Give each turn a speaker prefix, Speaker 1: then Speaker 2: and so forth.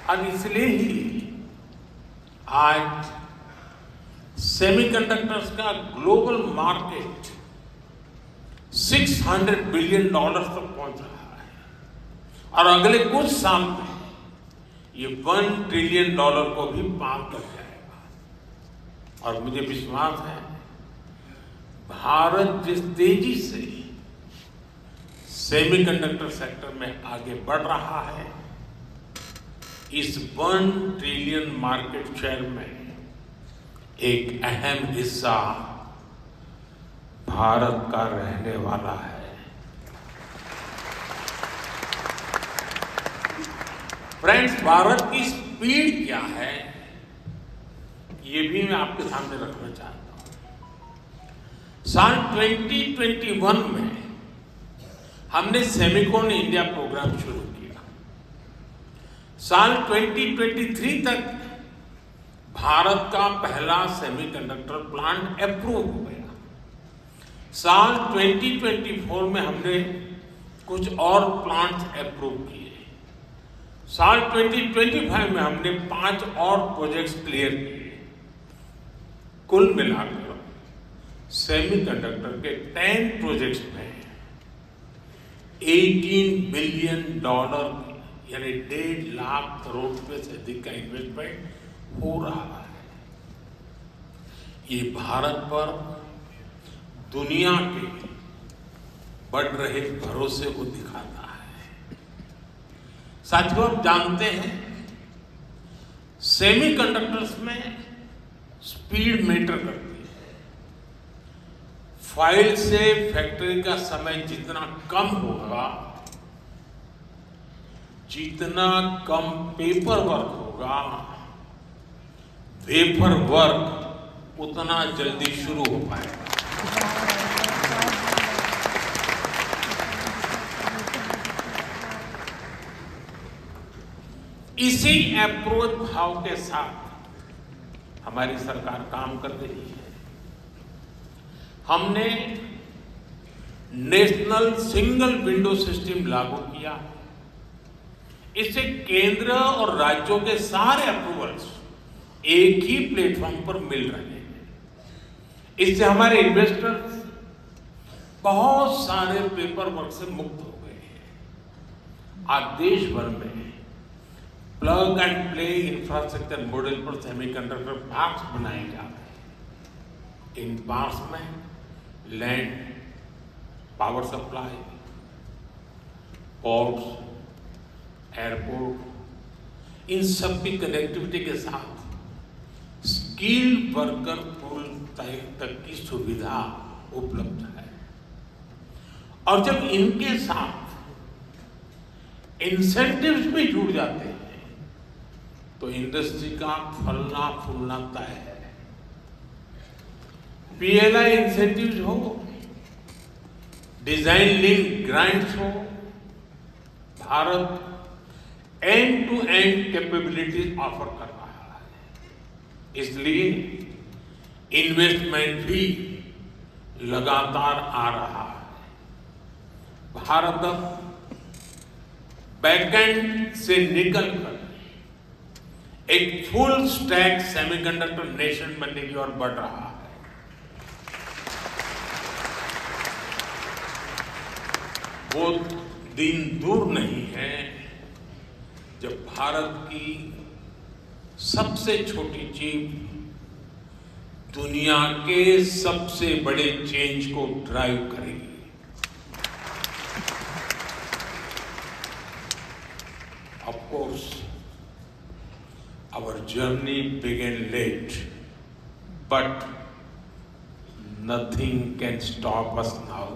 Speaker 1: और इसलिए ही आज सेमीकंडक्टर्स का ग्लोबल मार्केट $600 बिलियन तक पहुंच रहा है और अगले कुछ साल में ये $1 ट्रिलियन को भी पार कर जाएगा। और मुझे विश्वास है भारत जिस तेजी से सेमीकंडक्टर सेक्टर में आगे बढ़ रहा है, इस $1 ट्रिलियन मार्केट शेयर में एक अहम हिस्सा भारत का रहने वाला है। फ्रेंड्स, भारत की स्पीड क्या है ये भी मैं आपके सामने रखना चाहता हूं। साल 2021 में हमने सेमिकॉन इंडिया प्रोग्राम शुरू किया। साल 2023 तक भारत का पहला सेमीकंडक्टर प्लांट अप्रूव हो गया। साल 2024 में हमने कुछ और प्लांट्स अप्रूव किए। साल 2025 में हमने 5 और प्रोजेक्ट्स क्लियर किए। कुल मिलाकर सेमीकंडक्टर के 10 प्रोजेक्ट्स में $18 बिलियन यानी 1.5 लाख करोड़ रुपए से अधिक का इन्वेस्टमेंट हो रहा है। ये भारत पर दुनिया के बढ़ रहे भरोसे को दिखाता है। साथियों, आप जानते हैं सेमीकंडक्टर्स में स्पीड मैटर करती है। फाइल से फैक्ट्री का समय जितना कम होगा, जितना कम पेपर वर्क होगा, वेफर वर्क उतना जल्दी शुरू हो पाएगा। इसी अप्रोच भाव के साथ हमारी सरकार काम कर रही है। हमने नेशनल सिंगल विंडो सिस्टम लागू किया। इससे केंद्र और राज्यों के सारे अप्रूवल्स एक ही प्लेटफॉर्म पर मिल रहे हैं। इससे हमारे इन्वेस्टर्स बहुत सारे पेपर वर्क से मुक्त हो गए हैं। आज देश भर में plug and play infrastructure model पर सेमीकंडक्टर पार्क्स बनाए जा रहे हैं। इन पार्क्स में land, power supply, ports, airport, इन सब की कनेक्टिविटी के साथ स्किल्ड वर्कर पूल तक की सुविधा उपलब्ध है। और जब इनके साथ इंसेंटिव्स भी जुड़ जाते हैं तो इंडस्ट्री का फलना फूलना तय है। PLI इंसेंटिव्स हो, डिजाइन लिंक ग्रांट्स हो, Bharat end to end capabilities offer कर रहा है। इसलिए इन्वेस्टमेंट भी लगातार आ रहा है। भारत अब बैकएंड से निकलकर एक फुल स्टैक सेमीकंडक्टर नेशन बनने की ओर बढ़ रहा है। वो दिन दूर नहीं है जब भारत की सबसे छोटी चीज दुनिया के सबसे बड़े चेंज को ड्राइव करेगी। Of course, our journey began late, but nothing can stop us now.